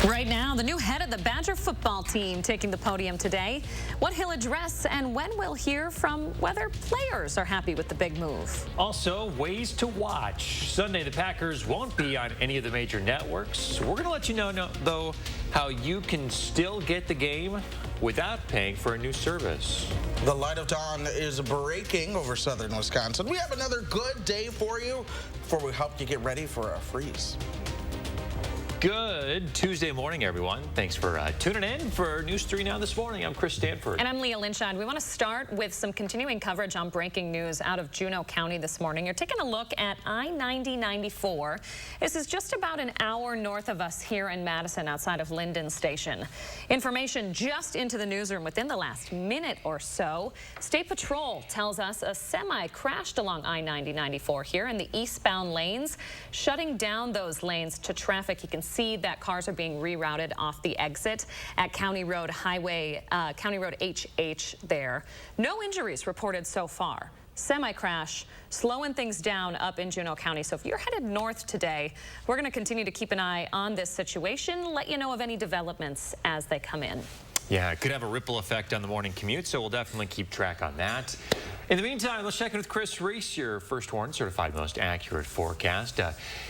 Right now, the new head of the Badger football team taking the podium today. What he'll address and when we'll hear from whether players are happy with the big move. Also, ways to watch. Sunday, the Packers won't be on any of the major networks. We're going to let you know, though, how you can still get the game without paying for a new service. The light of dawn is breaking over southern Wisconsin. We have another good day for you before we help you get ready for a freeze. Good Tuesday morning, everyone. Thanks for tuning in for News 3 Now this morning. I'm Chris Stanford. And I'm Leah Lynchad. We want to start with some continuing coverage on breaking news out of Juneau County this morning. You're taking a look at I-90-94. This is just about an hour north of us here in Madison, outside of Linden Station. Information just into the newsroom within the last minute or so. State Patrol tells us a semi crashed along I-90-94 here in the eastbound lanes, shutting down those lanes to traffic. You can see that cars are being rerouted off the exit at County Road HH there. No injuries reported so far. Semi-crash slowing things down up in Juneau County. So if you're headed north today, we're going to continue to keep an eye on this situation, let you know of any developments as they come in. Yeah, it could have a ripple effect on the morning commute, so we'll definitely keep track on that. In the meantime, let's check in with Chris Reese, your First Warn certified most accurate forecast.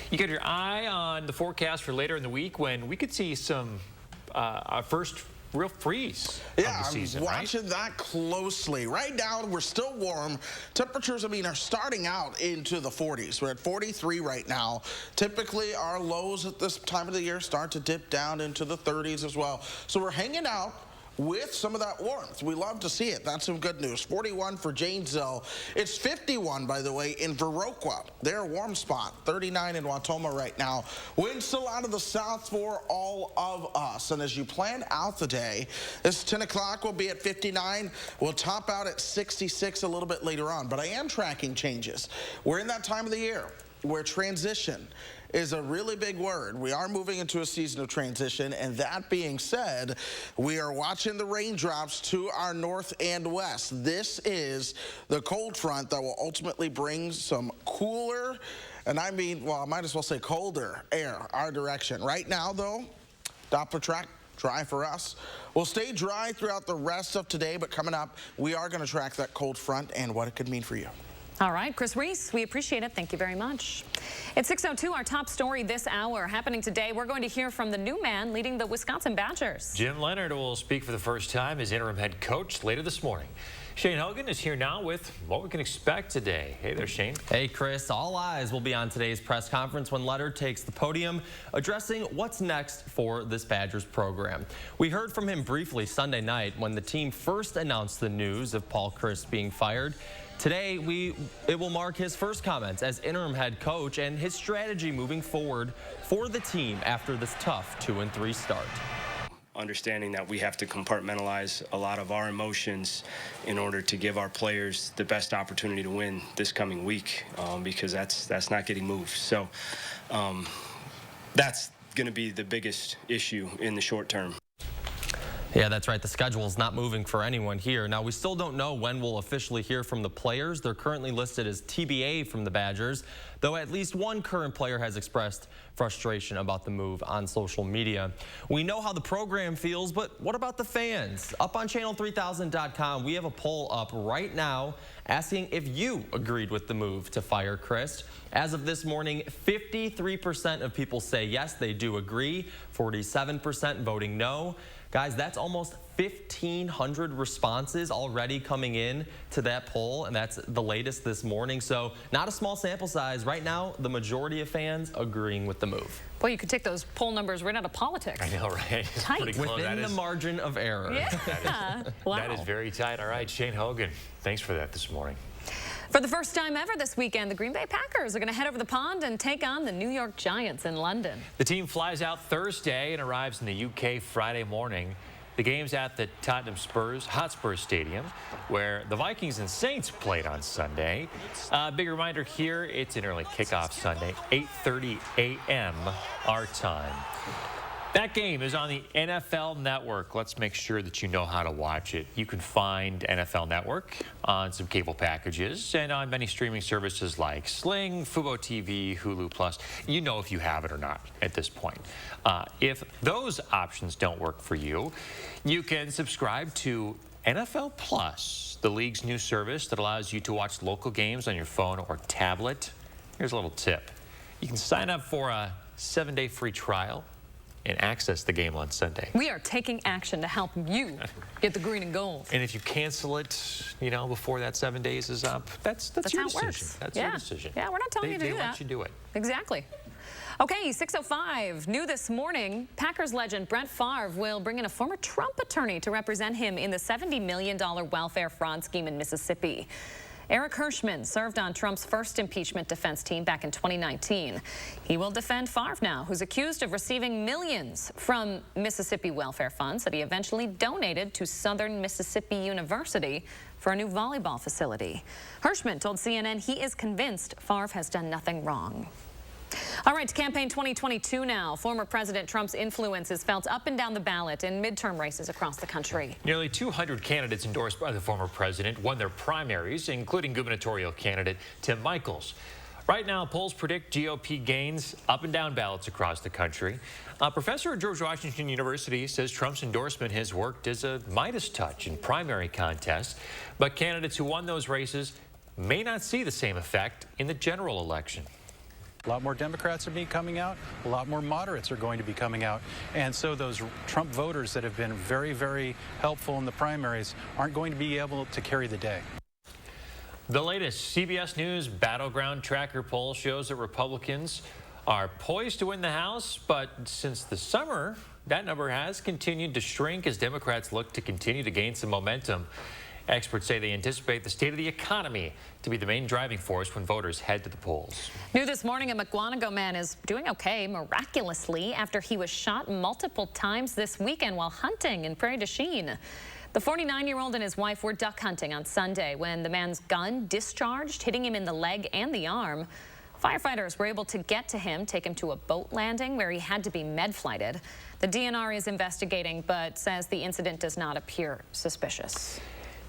You got your eye on the forecast for later in the week when we could see some our first real freeze of the season, I'm watching that closely. Right now, we're still warm. Temperatures, are starting out into the 40s. We're at 43 right now. Typically, our lows at this time of the year start to dip down into the 30s as well. So we're hanging out with some of that warmth. We love to see it. That's some good news. 41 for Janesville. It's 51, by the way, in Viroqua. They're a warm spot. 39 in Wautoma right now. Wind still out of the south for all of us. And as you plan out the day, this 10 o'clock will be at 59. We'll top out at 66 a little bit later on. But I am tracking changes. We're in that time of the year where transition is a really big word. We are moving into a season of transition, and that being said, we are watching the raindrops to our north and west. This is the cold front that will ultimately bring some cooler, and I might as well say colder air our direction. Right now, though, Doppler track dry for us. We'll stay dry throughout the rest of today, but coming up, we are going to track that cold front and what it could mean for you. All right, Chris Reese, we appreciate it. Thank you very much. At 6:02, our top story this hour happening today. We're going to hear from the new man leading the Wisconsin Badgers. Jim Leonard will speak for the first time as interim head coach later this morning. Shane Hogan is here now with what we can expect today. Hey there, Shane. Hey, Chris. All eyes will be on today's press conference when Leonard takes the podium, addressing what's next for this Badgers program. We heard from him briefly Sunday night when the team first announced the news of Paul Chryst being fired. Today, it will mark his first comments as interim head coach and his strategy moving forward for the team after this tough 2-3 start. Understanding that we have to compartmentalize a lot of our emotions in order to give our players the best opportunity to win this coming week, because that's not getting moved. So that's going to be the biggest issue in the short term. Yeah, that's right. The schedule is not moving for anyone here. Now, we still don't know when we'll officially hear from the players. They're currently listed as TBA from the Badgers, though at least one current player has expressed frustration about the move on social media. We know how the program feels, but what about the fans? Up on channel3000.com, we have a poll up right now asking if you agreed with the move to fire Chryst. As of this morning, 53% of people say yes, they do agree, 47% voting no. Guys, that's almost 1,500 responses already coming in to that poll, and that's the latest this morning. So not a small sample size. Right now, the majority of fans agreeing with the move. Boy, you could take those poll numbers right out of politics. I know, right? It's tight. pretty close. Within the margin of error. Yeah. Wow. That is very tight. All right, Shane Hogan, thanks for that this morning. For the first time ever this weekend, the Green Bay Packers are going to head over the pond and take on the New York Giants in London. The team flies out Thursday and arrives in the UK Friday morning. The game's at the Tottenham Hotspur Stadium, where the Vikings and Saints played on Sunday. Big reminder here, it's an early kickoff Sunday, 8:30 a.m. our time. That game is on the NFL Network. Let's make sure that you know how to watch it. You can find NFL Network on some cable packages and on many streaming services like Sling, Fubo TV, Hulu Plus. You know if you have it or not at this point. If those options don't work for you, you can subscribe to NFL Plus, the league's new service that allows you to watch local games on your phone or tablet. Here's a little tip. You can sign up for a 7-day free trial and access the game on Sunday. We are taking action to help you get the green and gold. And if you cancel it, you know, before that 7 days is up, that's your how it decision. works. That's your decision. Yeah, we're not telling you to do that. They let you do it. Exactly. Okay, 6:05. New this morning, Packers legend Brett Favre will bring in a former Trump attorney to represent him in the $70 million welfare fraud scheme in Mississippi. Eric Hirschman served on Trump's first impeachment defense team back in 2019. He will defend Favre now, who's accused of receiving millions from Mississippi welfare funds that he eventually donated to Southern Mississippi University for a new volleyball facility. Hirschman told CNN he is convinced Favre has done nothing wrong. All right, to campaign 2022 now. Former President Trump's influence is felt up and down the ballot in midterm races across the country. Nearly 200 candidates endorsed by the former president won their primaries, including gubernatorial candidate Tim Michels. Right now, polls predict GOP gains up and down ballots across the country. A professor at George Washington University says Trump's endorsement has worked as a Midas touch in primary contests, but candidates who won those races may not see the same effect in the general election. A lot more Democrats are coming out, a lot more moderates are going to be coming out, and so those Trump voters that have been very, very helpful in the primaries aren't going to be able to carry the day. The latest CBS News Battleground Tracker poll shows that Republicans are poised to win the House, but since the summer, that number has continued to shrink as Democrats look to continue to gain some momentum. Experts say they anticipate the state of the economy to be the main driving force when voters head to the polls. New this morning, a McGuanago man is doing okay miraculously after he was shot multiple times this weekend while hunting in Prairie du Chien. The 49-year-old and his wife were duck hunting on Sunday when the man's gun discharged, hitting him in the leg and the arm. Firefighters were able to get to him, take him to a boat landing where he had to be med-flighted. The DNR is investigating, but says the incident does not appear suspicious.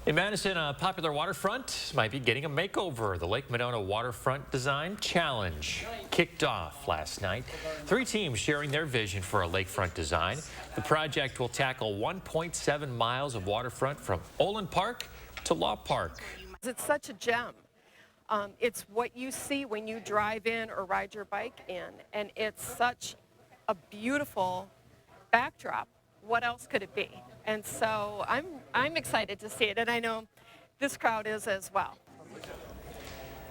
In Madison, a popular waterfront might be getting a makeover. The Lake Monona Waterfront Design Challenge kicked off last night. 3 teams sharing their vision for a lakefront design. The project will tackle 1.7 miles of waterfront from Olin Park to Law Park. It's such a gem. It's what you see when you drive in or ride your bike in, and it's such a beautiful backdrop. What else could it be? And so I'm excited to see it, and I know this crowd is as well.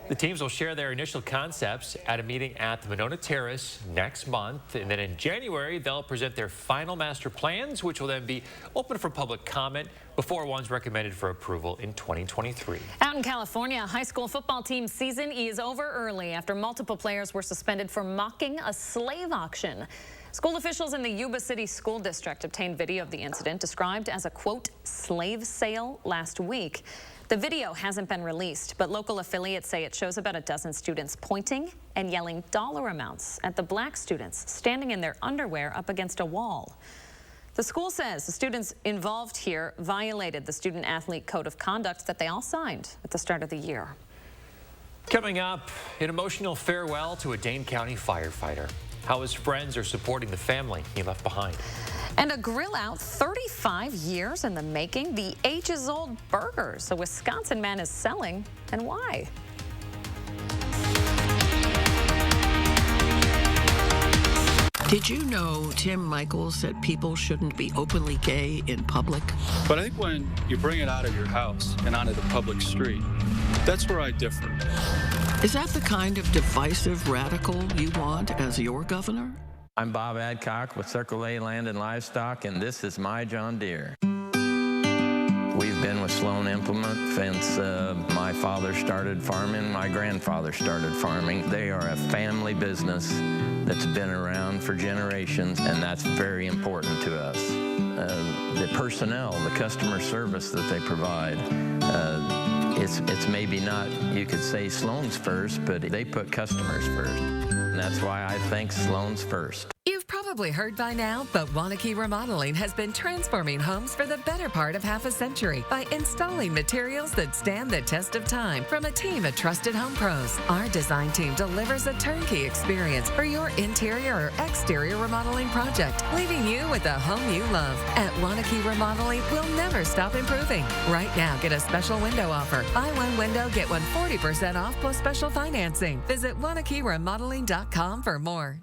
The teams will share their initial concepts at a meeting at the Monona Terrace next month, and then in January they'll present their final master plans, which will then be open for public comment before one's recommended for approval in 2023. Out in California, high school football team season is over early after multiple players were suspended for mocking a slave auction. School officials in the Yuba City School District obtained video of the incident described as a, quote, slave sale last week. The video hasn't been released, but local affiliates say it shows about a dozen students pointing and yelling dollar amounts at the black students standing in their underwear up against a wall. The school says the students involved here violated the student-athlete code of conduct that they all signed at the start of the year. Coming up, an emotional farewell to a Dane County firefighter. How his friends are supporting the family he left behind. And a grill out 35 years in the making. The ages-old burgers a Wisconsin man is selling, and why? Did you know Tim Michels said people shouldn't be openly gay in public? But I think when you bring it out of your house and onto the public street, that's where I differ. Is that the kind of divisive radical you want as your governor? I'm Bob Adcock with Circle A Land and Livestock, and this is my John Deere. We've been with Sloan Implement since my father started farming, my grandfather started farming. They are a family business that's been around for generations, and that's very important to us. The personnel, the customer service that they provide, it's maybe not, you could say Sloan's first, but they put customers first. And that's why I think Sloan's first. You've probably probably heard by now, but Wanakee Remodeling has been transforming homes for the better part of half a century by installing materials that stand the test of time from a team of trusted home pros. Our design team delivers a turnkey experience for your interior or exterior remodeling project, leaving you with a home you love. At Wanakee Remodeling, we'll never stop improving. Right now, get a special window offer. Buy one window, get one 40% off plus special financing. Visit WanakeeRemodeling.com for more.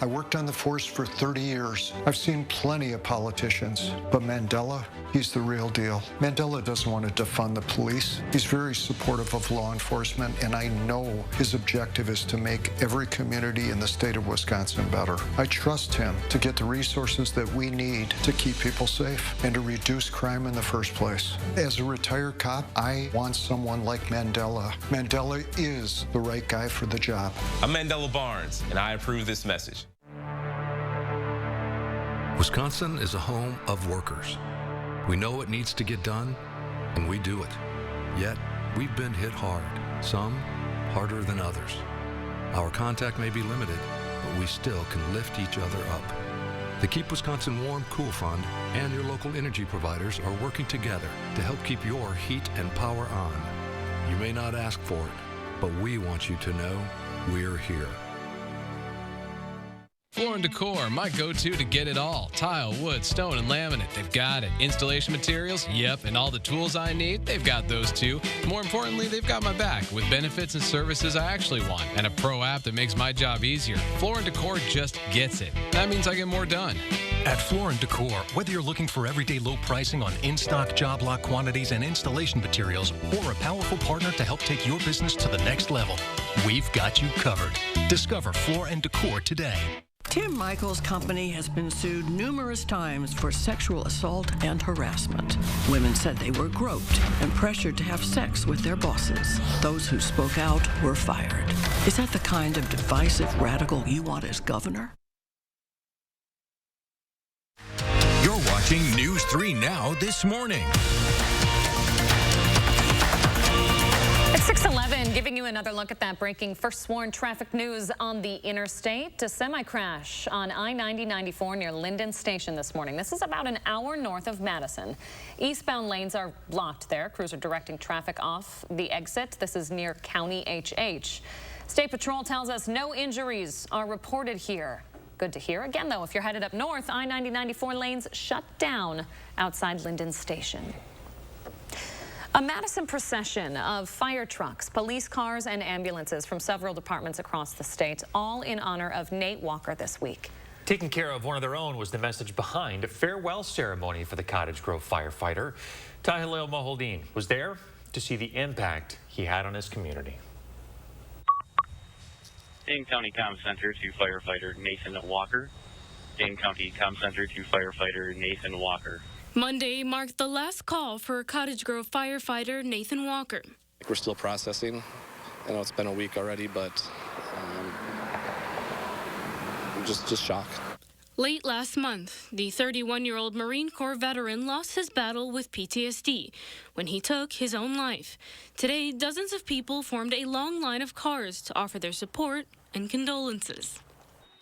I worked on the force for 30 years. I've seen plenty of politicians, but Mandela, he's the real deal. Mandela doesn't want to defund the police. He's very supportive of law enforcement, and I know his objective is to make every community in the state of Wisconsin better. I trust him to get the resources that we need to keep people safe and to reduce crime in the first place. As a retired cop, I want someone like Mandela. Mandela is the right guy for the job. I'm Mandela Barnes, and I approve this message. Wisconsin is a home of workers. We know what needs to get done, and we do it. Yet, we've been hit hard, some harder than others. Our contact may be limited, but we still can lift each other up. The Keep Wisconsin Warm Cool Fund and your local energy providers are working together to help keep your heat and power on. You may not ask for it, but we want you to know we're here. Floor & Decor, my go-to to get it all. Tile, wood, stone, and laminate, they've got it. Installation materials, yep, and all the tools I need, they've got those too. More importantly, they've got my back with benefits and services I actually want, and a pro app that makes my job easier. Floor & Decor just gets it. That means I get more done. At Floor & Decor, whether you're looking for everyday low pricing on in-stock job lot quantities and installation materials, or a powerful partner to help take your business to the next level, we've got you covered. Discover Floor & Decor today. Tim Michaels' company has been sued numerous times for sexual assault and harassment. Women said they were groped and pressured to have sex with their bosses. Those who spoke out were fired. Is that the kind of divisive radical you want as governor? You're watching News 3 Now this morning. It's 6:11, giving you another look at that breaking first sworn traffic news on the interstate. A semi-crash on I-90-94 near Linden Station this morning. This is about an hour north of Madison. Eastbound lanes are blocked there. Crews are directing traffic off the exit. This is near County HH. State Patrol tells us no injuries are reported here. Good to hear. Again, though, if you're headed up north, I-90-94 lanes shut down outside Linden Station. A Madison procession of fire trucks, police cars, and ambulances from several departments across the state, all in honor of Nate Walker this week. Taking care of one of their own was the message behind a farewell ceremony for the Cottage Grove firefighter. Tahilil Moholdin was there to see the impact he had on his community. Dane County Comm Center to firefighter Nathan Walker. Dane County Comm Center to firefighter Nathan Walker. Monday marked the last call for Cottage Grove firefighter Nathan Walker. We're still processing. I know it's been a week already, but just shock. Late last month, the 31-year-old Marine Corps veteran lost his battle with PTSD when he took his own life. Today, dozens of people formed a long line of cars to offer their support and condolences.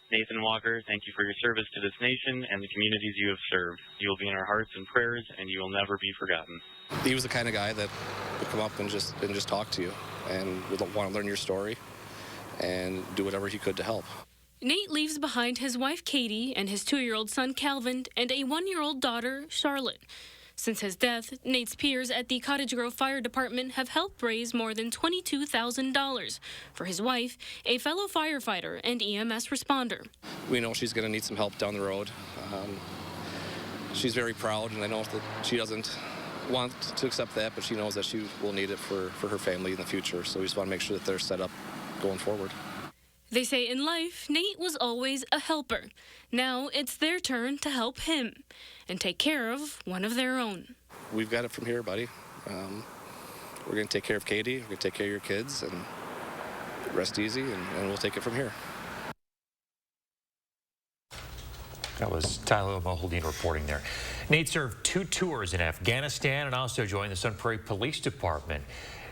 Nathan Walker, thank you for your service to this nation and the communities you have served. You will be in our hearts and prayers, and you will never be forgotten. He was the kind of guy that would come up and just talk to you and would want to learn your story and do whatever he could to help. Nate leaves behind his wife Katie and his 2-year-old son Calvin and a 1-year-old daughter Charlotte. Since his death, Nate's peers at the Cottage Grove Fire Department have helped raise more than $22,000 for his wife, a fellow firefighter and EMS responder. We know she's going to need some help down the road. She's very proud, and I know that she doesn't want to accept that, but she knows that she will need it for her family in the future. So we just want to make sure that they're set up going forward. They say in life, Nate was always a helper. Now it's their turn to help him and take care of one of their own. We've got it from here, buddy. We're going to take care of Katie, we're going to take care of your kids, and rest easy, and we'll take it from here. That was Tyler Moholdin reporting there. Nate served 2 tours in Afghanistan and also joined the Sun Prairie Police Department.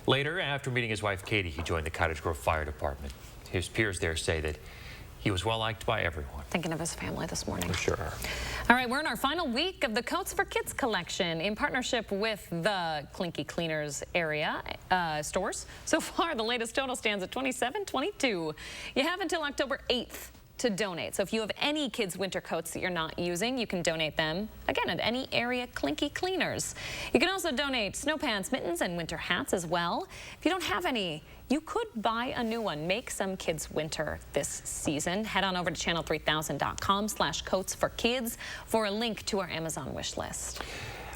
Later, after meeting his wife Katie, he joined the Cottage Grove Fire Department. His peers there say that he was well liked by everyone. Thinking of his family this morning. For sure. All right, we're in our final week of the Coats for Kids collection in partnership with the Clinky Cleaners area stores. So far, the latest total stands at $27.22. You have until October 8th to donate. So if you have any kids' winter coats that you're not using, you can donate them, again, at any area Clinky Cleaners. You can also donate snow pants, mittens, and winter hats as well. If you don't have any, you could buy a new one. Make some kids' winter this season. Head on over to channel3000.com/coats4kids for a link to our Amazon wish list.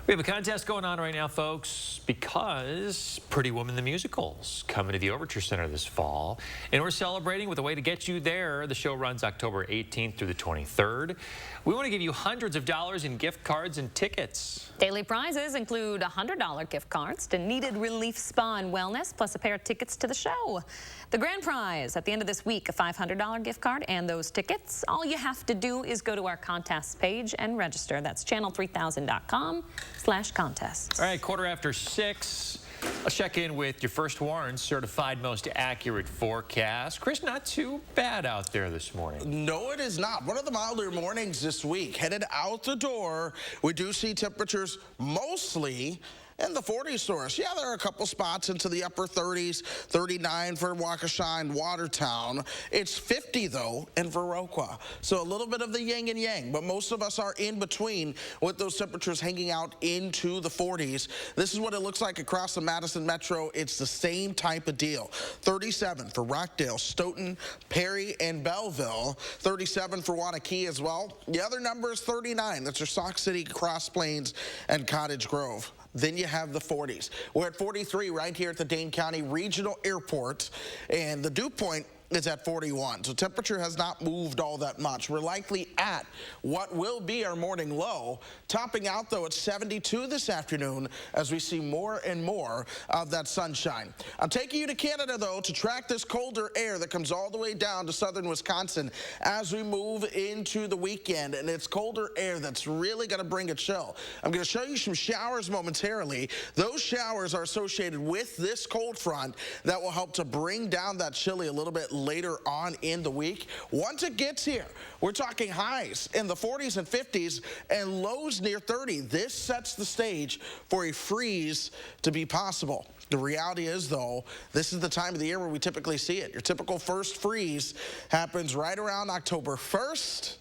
We have a contest going on right now, folks, because Pretty Woman the Musical's coming to the Overture Center this fall. And we're celebrating with a way to get you there. The show runs October 18th through the 23rd. We want to give you hundreds of dollars in gift cards and tickets. Daily prizes include $100 gift cards to Needed Relief Spa and Wellness, plus a pair of tickets to the show. The grand prize at the end of this week, a $500 gift card and those tickets. All you have to do is go to our contests page and register. That's channel3000.com/contests. All right, 6:15. Let's check in with your First Warn certified most accurate forecast. Chris, not too bad out there this morning. No, it is not. One of the milder mornings this week. Headed out the door, we do see temperatures mostly in the 40s for us. Yeah, there are a couple spots into the upper 30s, 39 for Waukesha and Watertown. It's 50, though, in Viroqua. So a little bit of the yin and yang, but most of us are in between with those temperatures hanging out into the 40s. This is what it looks like across the Madison Metro. It's the same type of deal. 37 for Rockdale, Stoughton, Perry, and Belleville. 37 for Waunakee as well. The other number is 39. That's your Sauk City, Cross Plains, and Cottage Grove. Then you have the 40s. We're at 43 right here at the Dane County Regional Airport, and the dew point is at 41. So temperature has not moved all that much. We're likely at what will be our morning low, topping out though at 72 this afternoon as we see more and more of that sunshine. I'm taking you to Canada though to track this colder air that comes all the way down to southern Wisconsin as we move into the weekend, and it's colder air that's really going to bring a chill. I'm going to show you some showers momentarily. Those showers are associated with this cold front that will help to bring down that chilly a little bit later on in the week. Once it gets here, we're talking highs in the 40s and 50s and lows near 30. This sets the stage for a freeze to be possible. The reality is, though, this is the time of the year where we typically see it. Your typical first freeze happens right around October 1st.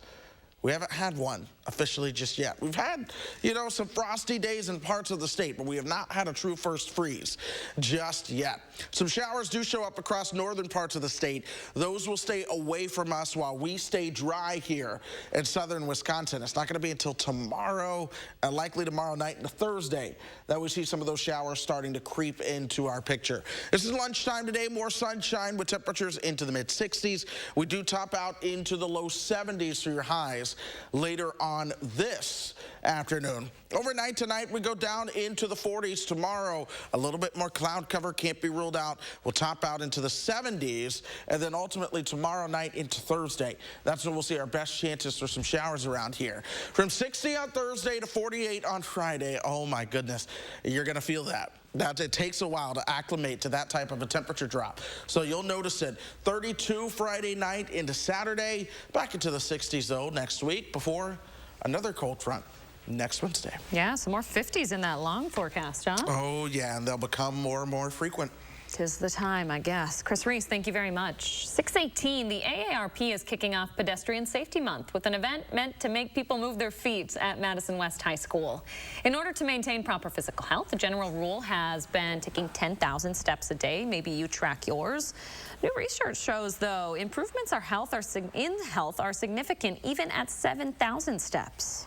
We haven't had one officially just yet. We've had, you know, some frosty days in parts of the state, but we have not had a true first freeze just yet. Some showers do show up across northern parts of the state. Those will stay away from us while we stay dry here in southern Wisconsin. It's not going to be until tomorrow, and likely tomorrow night into Thursday, that we see some of those showers starting to creep into our picture. This is lunchtime today, more sunshine with temperatures into the mid-60s. We do top out into the low 70s for your highs later on this afternoon. Overnight tonight, we go down into the 40s. Tomorrow, a little bit more cloud cover, can't be ruled out. We'll top out into the 70s, and then ultimately tomorrow night into Thursday. That's when we'll see our best chances for some showers around here. From 60 on Thursday to 48 on Friday. Oh my goodness, you're gonna feel that. It takes a while to acclimate to that type of a temperature drop. So you'll notice it. 32 Friday night into Saturday, back into the 60s though next week before another cold front next Wednesday. Yeah, some more 50s in that long forecast, huh? Oh yeah, and they'll become more and more frequent. 'Tis the time, I guess. Chris Reese, thank you very much. 6:18, the AARP is kicking off Pedestrian Safety Month with an event meant to make people move their feet at Madison West High School. In order to maintain proper physical health, the general rule has been taking 10,000 steps a day. Maybe you track yours. New research shows, though, improvements in health are significant even at 7,000 steps.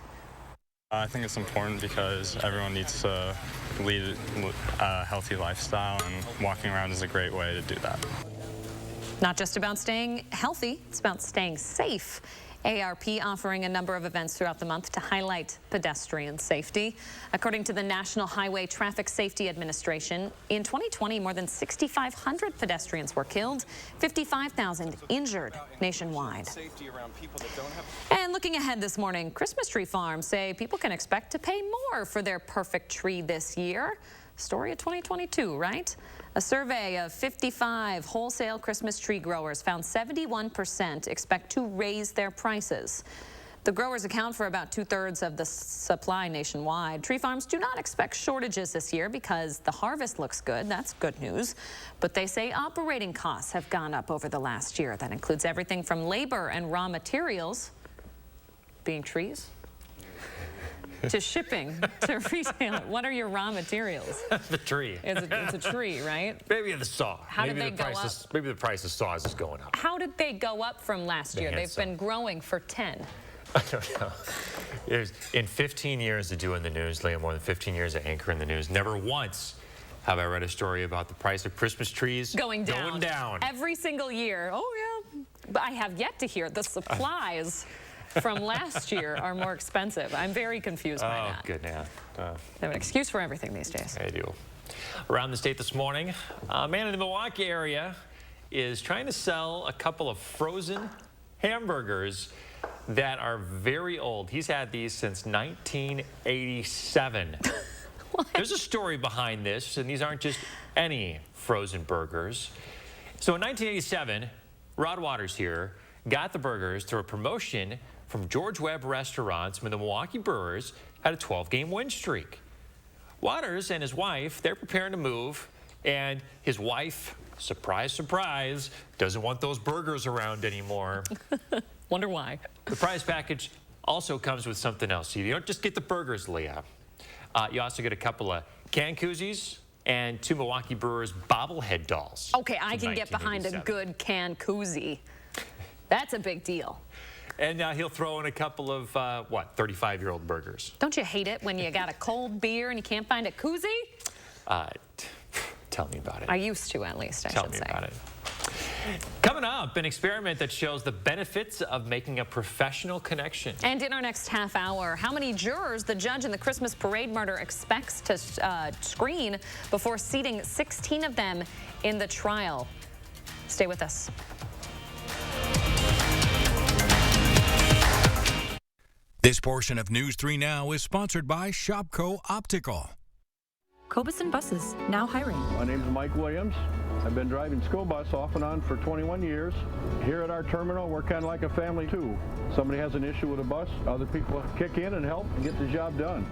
I think it's important because everyone needs to lead a healthy lifestyle, and walking around is a great way to do that. Not just about staying healthy, it's about staying safe. AARP offering a number of events throughout the month to highlight pedestrian safety. According to the National Highway Traffic Safety Administration, in 2020, more than 6,500 pedestrians were killed, 55,000 injured nationwide. And looking ahead this morning, Christmas tree farms say people can expect to pay more for their perfect tree this year. Story of 2022, right? A survey of 55 wholesale Christmas tree growers found 71% expect to raise their prices. The growers account for about 2/3 of the supply nationwide. Tree farms do not expect shortages this year because the harvest looks good. That's good news. But they say operating costs have gone up over the last year. That includes everything from labor and raw materials, being trees, to shipping, to retail. What are your raw materials? The tree. It's a tree, right? Maybe the saw. How did they go up? Maybe the price of saws is going up. How did they go up from last year? They've been growing for 10. I don't know. In 15 years of doing the news, Leah, more than 15 years of anchoring the news, never once have I read a story about the price of Christmas trees going down. Going down. Every single year. Oh, yeah. But I have yet to hear the supplies from last year are more expensive. I'm very confused by that. Oh, good, yeah. They have an excuse for everything these days. They do. Around the state this morning, a man in the Milwaukee area is trying to sell a couple of frozen hamburgers that are very old. He's had these since 1987. There's a story behind this, and these aren't just any frozen burgers. So in 1987, Rod Waters here got the burgers through a promotion from George Webb Restaurants when the Milwaukee Brewers had a 12-game win streak. Waters and his wife, they're preparing to move, and his wife, surprise, surprise, doesn't want those burgers around anymore. Wonder why. The prize package also comes with something else. So you don't just get the burgers, Leah. You also get a couple of can koozies and 2 Milwaukee Brewers bobblehead dolls. Okay, I can get behind a good can koozie. That's a big deal. And he'll throw in a couple of, 35-year-old burgers. Don't you hate it when you got a cold beer and you can't find a koozie? Tell me about it. I used to, at least, I should say. Tell me about it. Coming up, an experiment that shows the benefits of making a professional connection. And in our next half hour, how many jurors the judge in the Christmas parade murder expects to screen before seating 16 of them in the trial. Stay with us. This portion of News 3 Now is sponsored by Shopco Optical. Cobuson Buses, now hiring. My name is Mike Williams. I've been driving school bus off and on for 21 years. Here at our terminal, we're kind of like a family too. Somebody has an issue with a bus, other people kick in and help and get the job done.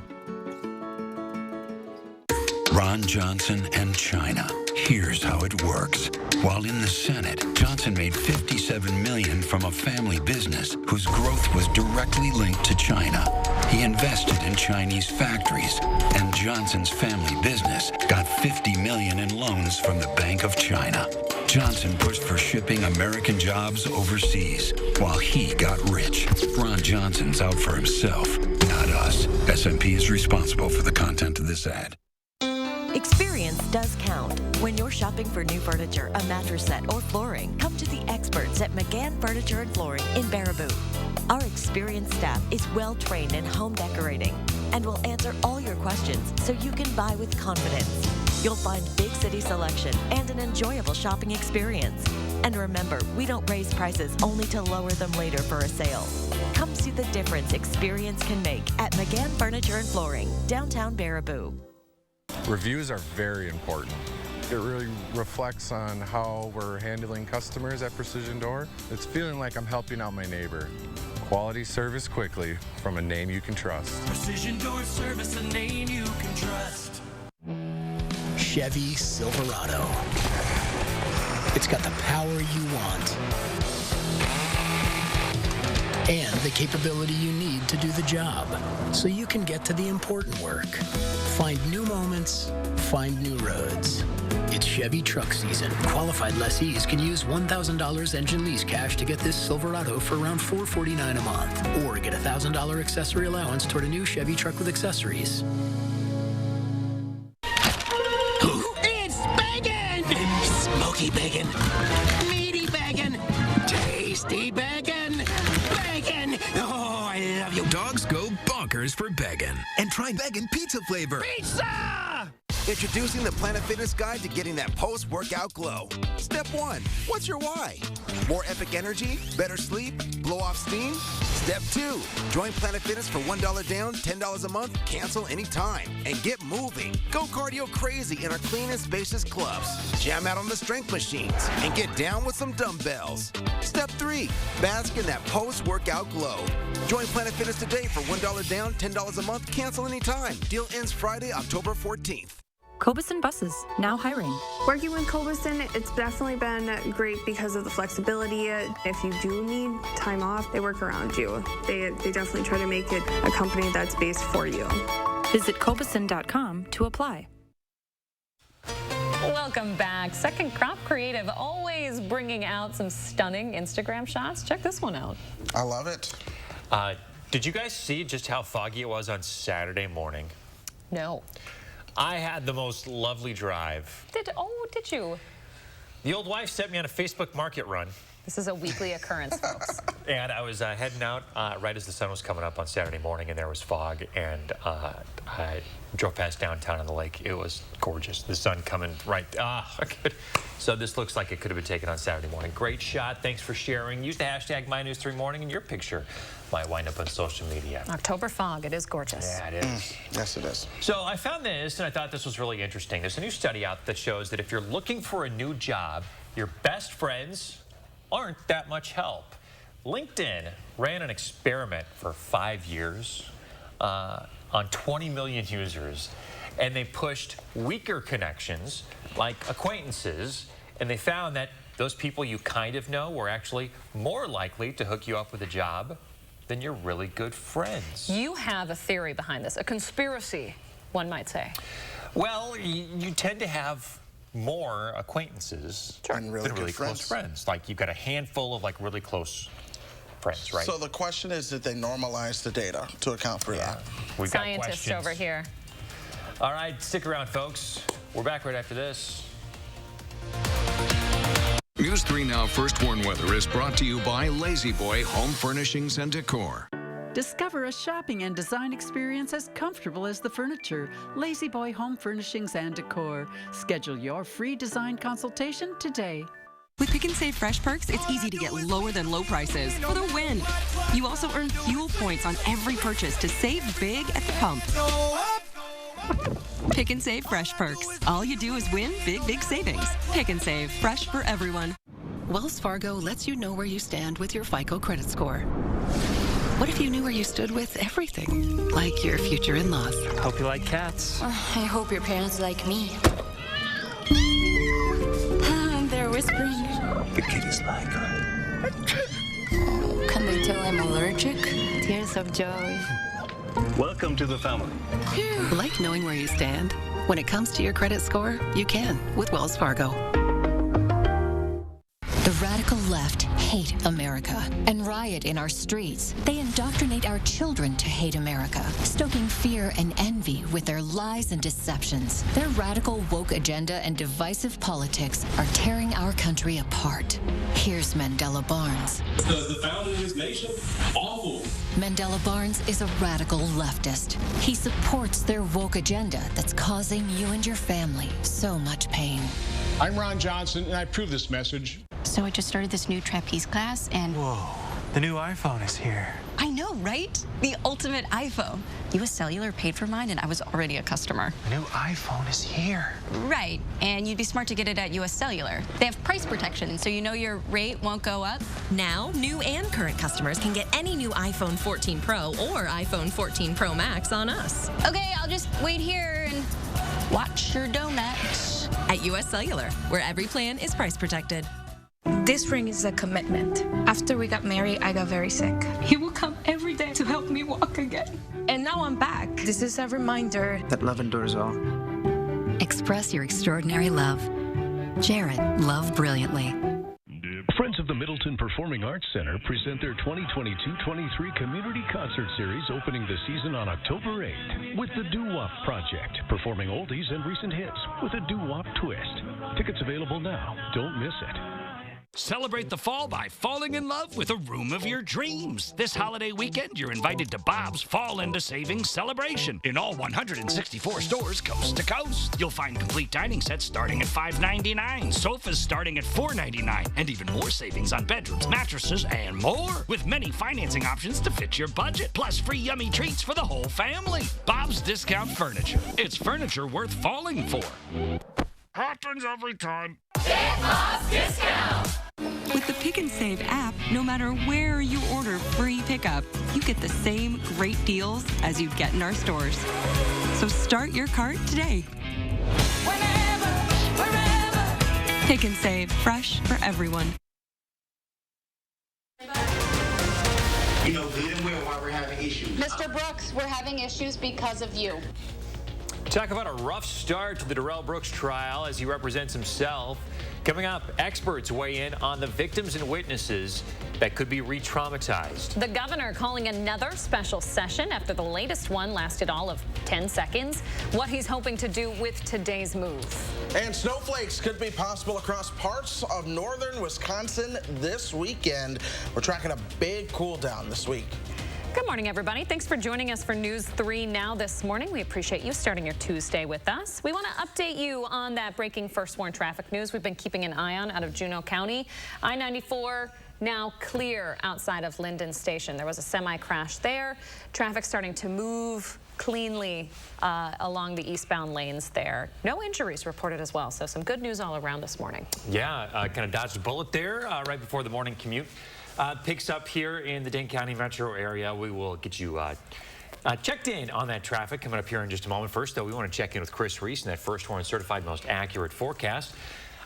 Ron Johnson and China. Here's how it works. While in the Senate, Johnson made $57 million from a family business whose growth was directly linked to China. He invested in Chinese factories, and Johnson's family business got $50 million in loans from the Bank of China. Johnson pushed for shipping American jobs overseas, while he got rich. Ron Johnson's out for himself, not us. SMP is responsible for the content of this ad. Experience does count. When you're shopping for new furniture, a mattress set, or flooring, come to the experts at McGann Furniture and Flooring in Baraboo. Our experienced staff is well-trained in home decorating and will answer all your questions so you can buy with confidence. You'll find big city selection and an enjoyable shopping experience. And remember, we don't raise prices only to lower them later for a sale. Come see the difference experience can make at McGann Furniture and Flooring, downtown Baraboo. Reviews are very important. It really reflects on how we're handling customers at Precision Door. It's feeling like I'm helping out my neighbor. Quality service quickly from a name you can trust. Precision Door Service, a name you can trust. Chevy Silverado. It's got the power you want and the capability you need to do the job so you can get to the important work. Find new moments, find new roads. It's Chevy truck season. Qualified lessees can use $1,000 engine lease cash to get this Silverado for around $449 a month, or get a $1,000 accessory allowance toward a new Chevy truck with accessories. It's bacon! Smoky bacon, meaty bacon, tasty bacon, bacon! Oh, I love you. Dogs go bonkers for bacon. And try bacon pizza flavor. Pizza! Introducing the Planet Fitness Guide to getting that post-workout glow. Step 1, what's your why? More epic energy? Better sleep? Blow off steam? Step 2, join Planet Fitness for $1 down, $10 a month, cancel anytime, and get moving. Go cardio crazy in our clean and spacious clubs. Jam out on the strength machines and get down with some dumbbells. Step 3, bask in that post-workout glow. Join Planet Fitness today for $1 down, $10 a month, cancel anytime. Deal ends Friday, October 14th. Cobeson Buses, now hiring. Working with Cobeson, it's definitely been great because of the flexibility. If you do need time off, they work around you. They definitely try to make it a company that's based for you. Visit Cobeson.com to apply. Welcome back. Second Crop Creative, always bringing out some stunning Instagram shots. Check this one out. I love it. Did you guys see just how foggy it was on Saturday morning? No. I had the most lovely drive. Did you? The old wife sent me on a Facebook market run. This is a weekly occurrence, folks. And I was heading out right as the sun was coming up on Saturday morning, and there was fog, and I drove past downtown on the lake. It was gorgeous. The sun coming right. So this looks like it could have been taken on Saturday morning. Great shot. Thanks for sharing. Use the hashtag MyNews3Morning, and your picture might wind up on social media. October fog. It is gorgeous. Yeah, it is. Yes, it is. So I found this, and I thought this was really interesting. There's a new study out that shows that if you're looking for a new job, your best friends aren't that much help. LinkedIn ran an experiment for 5 years on 20 million users, and they pushed weaker connections like acquaintances, and they found that those people you kind of know were actually more likely to hook you up with a job than your really good friends. You have a theory behind this, a conspiracy, one might say. Well, you tend to have more acquaintances than really close friends. Like, you've got a handful of like really close friends, right? So the question is, did they normalize the data to account for that? We've got Scientist questions over here. All right, stick around, folks. We're back right after this. News 3 Now First Warn Weather is brought to you by Lazy Boy Home Furnishings and Decor. Discover a shopping and design experience as comfortable as the furniture. Lazy Boy Home Furnishings and Decor. Schedule your free design consultation today. With Pick and Save Fresh Perks, it's easy to get lower than low prices for the win. You also earn fuel points on every purchase to save big at the pump. Pick and Save Fresh Perks. All you do is win big, big savings. Pick and Save. Fresh for everyone. Wells Fargo lets you know where you stand with your FICO credit score. What if you knew where you stood with everything? Like your future in-laws. Hope you like cats. I hope your parents like me. They're whispering. The kitties like her. Oh, can they tell I'm allergic? Tears of joy. Welcome to the family. Like knowing where you stand? When it comes to your credit score, you can with Wells Fargo. The radical left hate America and riot in our streets. They indoctrinate our children to hate America, stoking fear and envy with their lies and deceptions. Their radical woke agenda and divisive politics are tearing our country apart. Here's Mandela Barnes. Because the founder of this nation, awful. Mandela Barnes is a radical leftist. He supports their woke agenda that's causing you and your family so much pain. I'm Ron Johnson, and I approve this message. So I just started this new trapeze class, and... Whoa, the new iPhone is here. I know, right? The ultimate iPhone. US Cellular paid for mine, and I was already a customer. The new iPhone is here. Right, and you'd be smart to get it at US Cellular. They have price protection, so you know your rate won't go up. Now, new and current customers can get any new iPhone 14 Pro or iPhone 14 Pro Max on us. Okay, I'll just wait here and watch your donuts. At US Cellular, where every plan is price protected. This ring is a commitment. After we got married, I got very sick. He will come every day to help me walk again. And now I'm back. This is a reminder that love endures all. Express your extraordinary love. Jared, love brilliantly. Friends of the Middleton Performing Arts Center present their 2022-23 Community Concert Series opening the season on October 8th with the Doo-Wop Project, performing oldies and recent hits with a doo-wop twist. Tickets available now. Don't miss it. Celebrate the fall by falling in love with a room of your dreams. This holiday weekend, you're invited to Bob's Fall into Savings celebration in all 164 stores coast to coast. You'll find complete dining sets starting at $5.99, sofas starting at $4.99, and even more savings on bedrooms, mattresses, and more, with many financing options to fit your budget, plus free yummy treats for the whole family. Bob's Discount Furniture. It's furniture worth falling for. Happens every time. Get Bob's discount. With the Pick and Save app, no matter where you order free pickup, you get the same great deals as you'd get in our stores. So start your cart today. Whenever, wherever. Pick and Save, fresh for everyone. You know good and well why we're having issues. Mr. Brooks, we're having issues because of you. Talk about a rough start to the Darrell Brooks trial as he represents himself. Coming up, experts weigh in on the victims and witnesses that could be re-traumatized. The governor calling another special session after the latest one lasted all of 10 seconds. What he's hoping to do with today's move. And snowflakes could be possible across parts of northern Wisconsin this weekend. We're tracking a big cool down this week. Good morning, everybody. Thanks for joining us for News 3 Now this morning. We appreciate you starting your Tuesday with us. We want to update you on that breaking first warn traffic news we've been keeping an eye on out of Juneau County. I-94 now clear outside of Linden Station. There was a semi-crash there. Traffic starting to move cleanly along the eastbound lanes there. No injuries reported as well, so some good news all around this morning. Yeah, kind of dodged a bullet there right before the morning commute. Picks up here in the Dane County metro area. We will get you checked in on that traffic coming up here in just a moment. First, though, we want to check in with Chris Reese in that first warn certified most accurate forecast.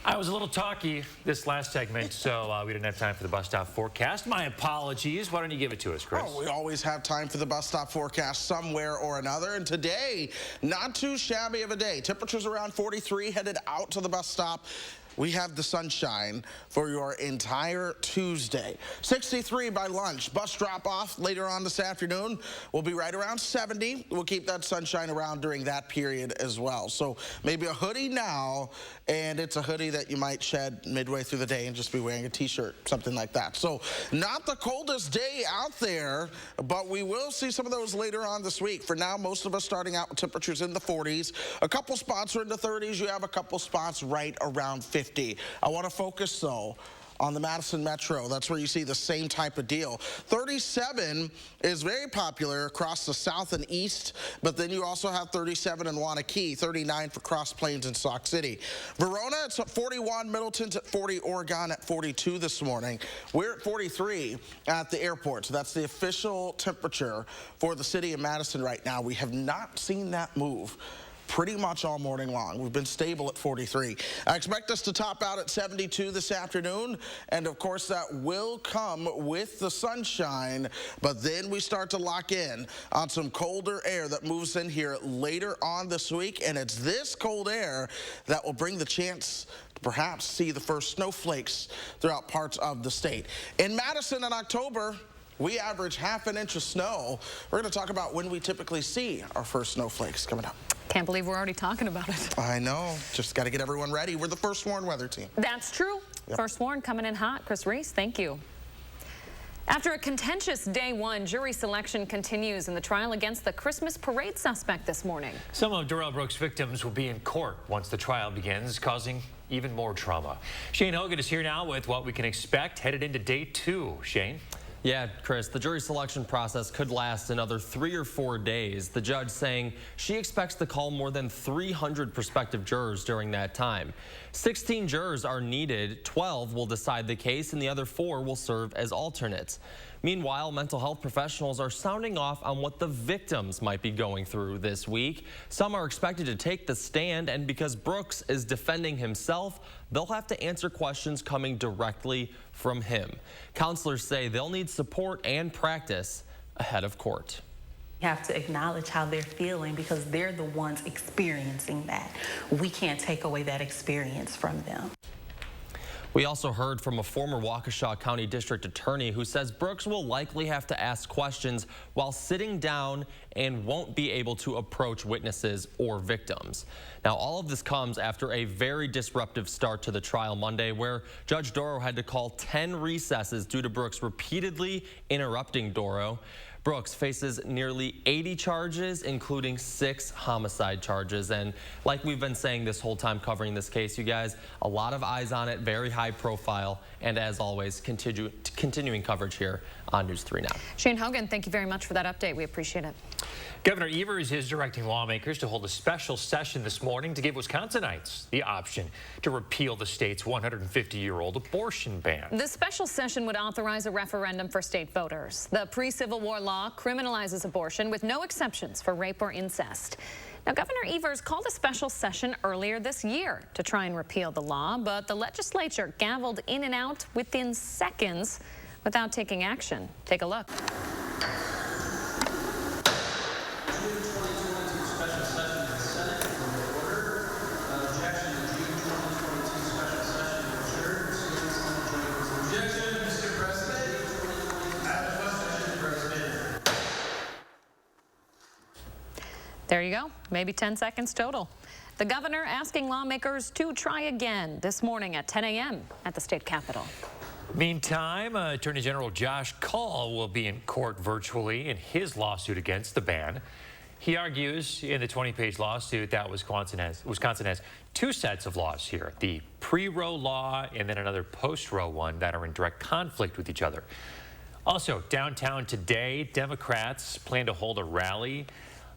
I was a little talky this last segment, so we didn't have time for the bus stop forecast. My apologies. Why don't you give it to us, Chris? Oh, we always have time for the bus stop forecast somewhere or another. And today, not too shabby of a day. Temperatures around 43, headed out to the bus stop. We have the sunshine for your entire Tuesday. 63 by lunch. Bus drop-off later on this afternoon will be right around 70. We'll keep that sunshine around during that period as well. So maybe a hoodie now, and it's a hoodie that you might shed midway through the day and just be wearing a t-shirt, something like that. So not the coldest day out there, but we will see some of those later on this week. For now, most of us starting out with temperatures in the 40s. A couple spots are in the 30s. You have a couple spots right around 50. I want to focus, though, on the Madison Metro. That's where you see the same type of deal. 37 is very popular across the south and east, but then you also have 37 in Wanakee, 39 for Cross Plains and Sauk City. Verona, it's at 41. Middleton's at 40. Oregon at 42 this morning. We're at 43 at the airport, so that's the official temperature for the city of Madison right now. We have not seen that move pretty much all morning long. We've been stable at 43. I expect us to top out at 72 this afternoon, and of course that will come with the sunshine, but then we start to lock in on some colder air that moves in here later on this week, and it's this cold air that will bring the chance to perhaps see the first snowflakes throughout parts of the state. In Madison in October, we average half an inch of snow. We're going to talk about when we typically see our first snowflakes coming up. Can't believe we're already talking about it. I know. Just got to get everyone ready. We're the First Warn weather team. That's true. Yep. First Warn coming in hot. Chris Reese, thank you. After a contentious day one, jury selection continues in the trial against the Christmas parade suspect this morning. Some of Darrell Brooks' victims will be in court once the trial begins, causing even more trauma. Shane Hogan is here now with what we can expect headed into day 2. Shane? Yeah, Chris, the jury selection process could last another 3 or 4 days. The judge saying she expects to call more than 300 prospective jurors during that time. 16 jurors are needed, 12 will decide the case, and the other 4 will serve as alternates. Meanwhile, mental health professionals are sounding off on what the victims might be going through this week. Some are expected to take the stand, and because Brooks is defending himself, they'll have to answer questions coming directly from him. Counselors say they'll need support and practice ahead of court. You have to acknowledge how they're feeling because they're the ones experiencing that. We can't take away that experience from them. We also heard from a former Waukesha County District Attorney who says Brooks will likely have to ask questions while sitting down and won't be able to approach witnesses or victims. Now, all of this comes after a very disruptive start to the trial Monday, where Judge Doro had to call 10 recesses due to Brooks repeatedly interrupting Doro. Brooks faces nearly 80 charges, including 6 homicide charges. And like we've been saying this whole time covering this case, you guys, a lot of eyes on it, very high profile, and as always, continuing coverage here on News 3 Now. Shane Hogan, thank you very much for that update. We appreciate it. Governor Evers is directing lawmakers to hold a special session this morning to give Wisconsinites the option to repeal the state's 150-year-old abortion ban. The special session would authorize a referendum for state voters. The pre-Civil War law criminalizes abortion with no exceptions for rape or incest. Now, Governor Evers called a special session earlier this year to try and repeal the law, but the legislature gavelled in and out within seconds without taking action. Take a look. There you go, maybe 10 seconds total. The governor asking lawmakers to try again this morning at 10 a.m. at the state capitol. Meantime, Attorney General Josh Kaul will be in court virtually in his lawsuit against the ban. He argues in the 20-page lawsuit that Wisconsin has 2 sets of laws here, the pre-Roe law and then another post-Roe one that are in direct conflict with each other. Also, downtown today, Democrats plan to hold a rally.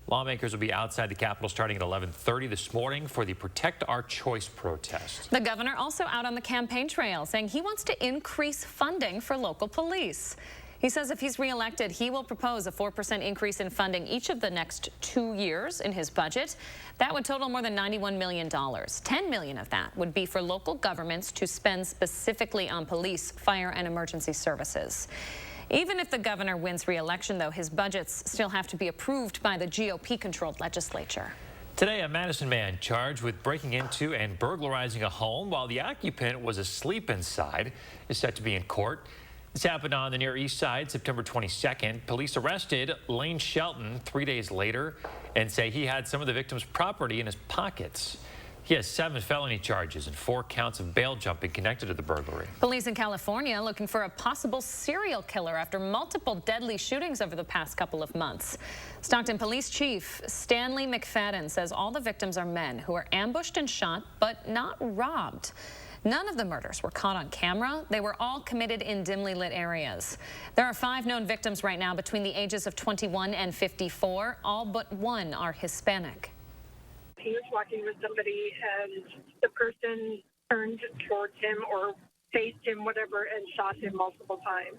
Lawmakers will be outside the Capitol starting at 11:30 this morning for the Protect Our Choice protest. The governor also out on the campaign trail saying he wants to increase funding for local police. He says if he's reelected, he will propose a 4% increase in funding each of the next 2 years in his budget. That would total more than $91 million. $10 million of that would be for local governments to spend specifically on police, fire, and emergency services. Even if the governor wins re-election, though, his budgets still have to be approved by the GOP-controlled legislature. Today, a Madison man charged with breaking into and burglarizing a home while the occupant was asleep inside is set to be in court. This happened on the Near East Side, September 22nd. Police arrested Lane Shelton 3 days later and say he had some of the victim's property in his pockets. He has 7 felony charges and 4 counts of bail jumping connected to the burglary. Police in California looking for a possible serial killer after multiple deadly shootings over the past couple of months. Stockton Police Chief Stanley McFadden says all the victims are men who were ambushed and shot, but not robbed. None of the murders were caught on camera. They were all committed in dimly lit areas. There are 5 known victims right now between the ages of 21 and 54. All but 1 are Hispanic. He was walking with somebody and the person turned towards him or faced him, whatever, and shot him multiple times.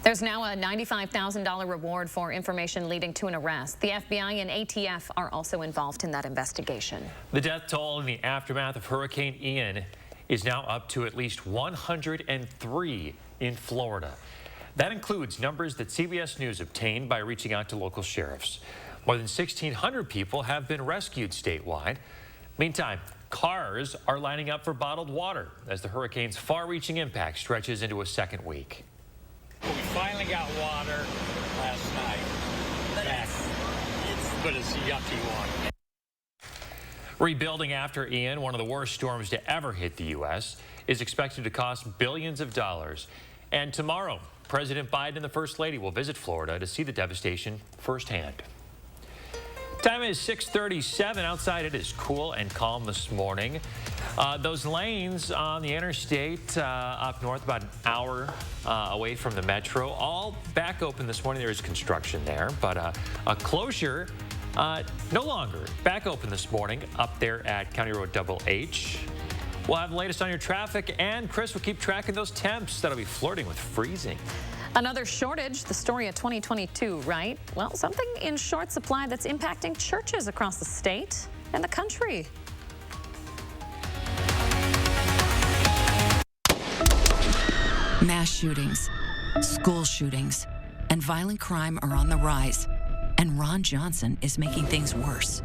There's now a $95,000 reward for information leading to an arrest. The FBI and ATF are also involved in that investigation. The death toll in the aftermath of Hurricane Ian is now up to at least 103 in Florida. That includes numbers that CBS News obtained by reaching out to local sheriffs. More than 1,600 people have been rescued statewide. Meantime, cars are lining up for bottled water as the hurricane's far-reaching impact stretches into a second week. We finally got water last night. But it's yucky water. Rebuilding after Ian, one of the worst storms to ever hit the U.S., is expected to cost billions of dollars. And tomorrow, President Biden and the First Lady will visit Florida to see the devastation firsthand. Time is 6:37. Outside it is cool and calm this morning. Those lanes on the interstate up north, about an hour away from the metro, all back open this morning. There is construction there, but a closure no longer back open this morning up there at County Road Double H. We'll have the latest on your traffic, and Chris will keep tracking those temps that'll be flirting with freezing. Another shortage, the story of 2022, right? Well, something in short supply that's impacting churches across the state and the country. Mass shootings, school shootings, and violent crime are on the rise, and Ron Johnson is making things worse.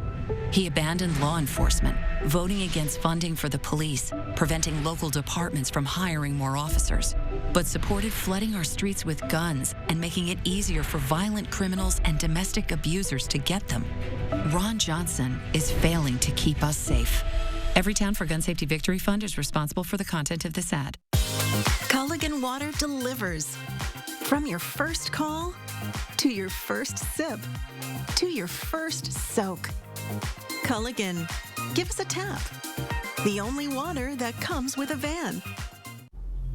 He abandoned law enforcement, voting against funding for the police, preventing local departments from hiring more officers, but supported flooding our streets with guns and making it easier for violent criminals and domestic abusers to get them. Ron Johnson is failing to keep us safe. Every Town for Gun Safety Victory Fund is responsible for the content of this ad. Culligan Water delivers. From your first call, to your first sip, to your first soak. Culligan, give us a tap. The only water that comes with a van.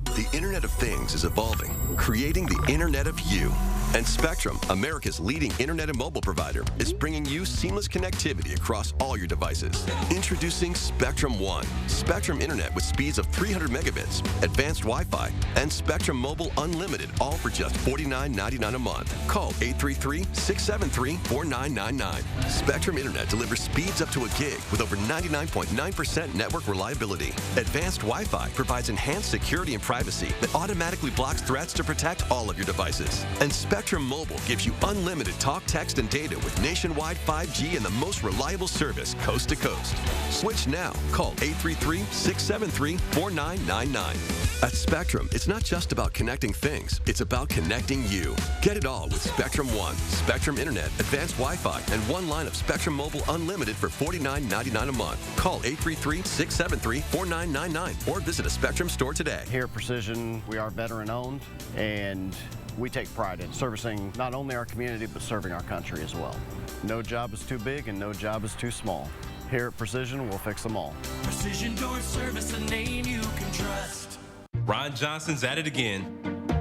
The Internet of Things is evolving, creating the Internet of You. And Spectrum, America's leading internet and mobile provider, is bringing you seamless connectivity across all your devices. Introducing Spectrum One, Spectrum Internet with speeds of 300 megabits, advanced Wi-Fi, and Spectrum Mobile Unlimited, all for just $49.99 a month. Call 833-673-4999. Spectrum Internet delivers speeds up to a gig with over 99.9% network reliability. Advanced Wi-Fi provides enhanced security and privacy that automatically blocks threats to protect all of your devices. And Spectrum Mobile gives you unlimited talk, text, and data with nationwide 5G and the most reliable service coast to coast. Switch now. Call 833-673-4999. At Spectrum, it's not just about connecting things, it's about connecting you. Get it all with Spectrum One, Spectrum Internet, advanced Wi-Fi, and one line of Spectrum Mobile Unlimited for $49.99 a month. Call 833-673-4999 or visit a Spectrum store today. Here at Precision, we are veteran-owned, and we take pride in servicing not only our community, but serving our country as well. No job is too big and no job is too small. Here at Precision, we'll fix them all. Precision Door Service, a name you can trust. Ron Johnson's at it again,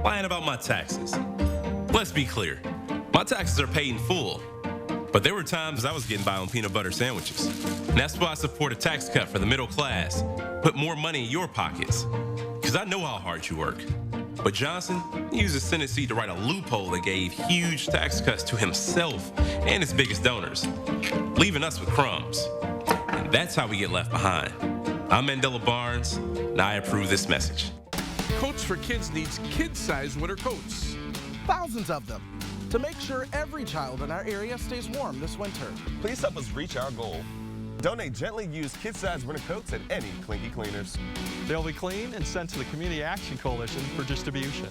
lying about my taxes. Let's be clear, my taxes are paid in full, but there were times I was getting by on peanut butter sandwiches. And that's why I support a tax cut for the middle class. Put more money in your pockets, because I know how hard you work. But Johnson used his Senate seat to write a loophole that gave huge tax cuts to himself and his biggest donors, leaving us with crumbs. And that's how we get left behind. I'm Mandela Barnes, and I approve this message. Coats for Kids needs kid-sized winter coats. Thousands of them, to make sure every child in our area stays warm this winter. Please help us reach our goal. Donate gently used kid-sized winter coats at any Clinky Cleaners. They'll be cleaned and sent to the Community Action Coalition for distribution.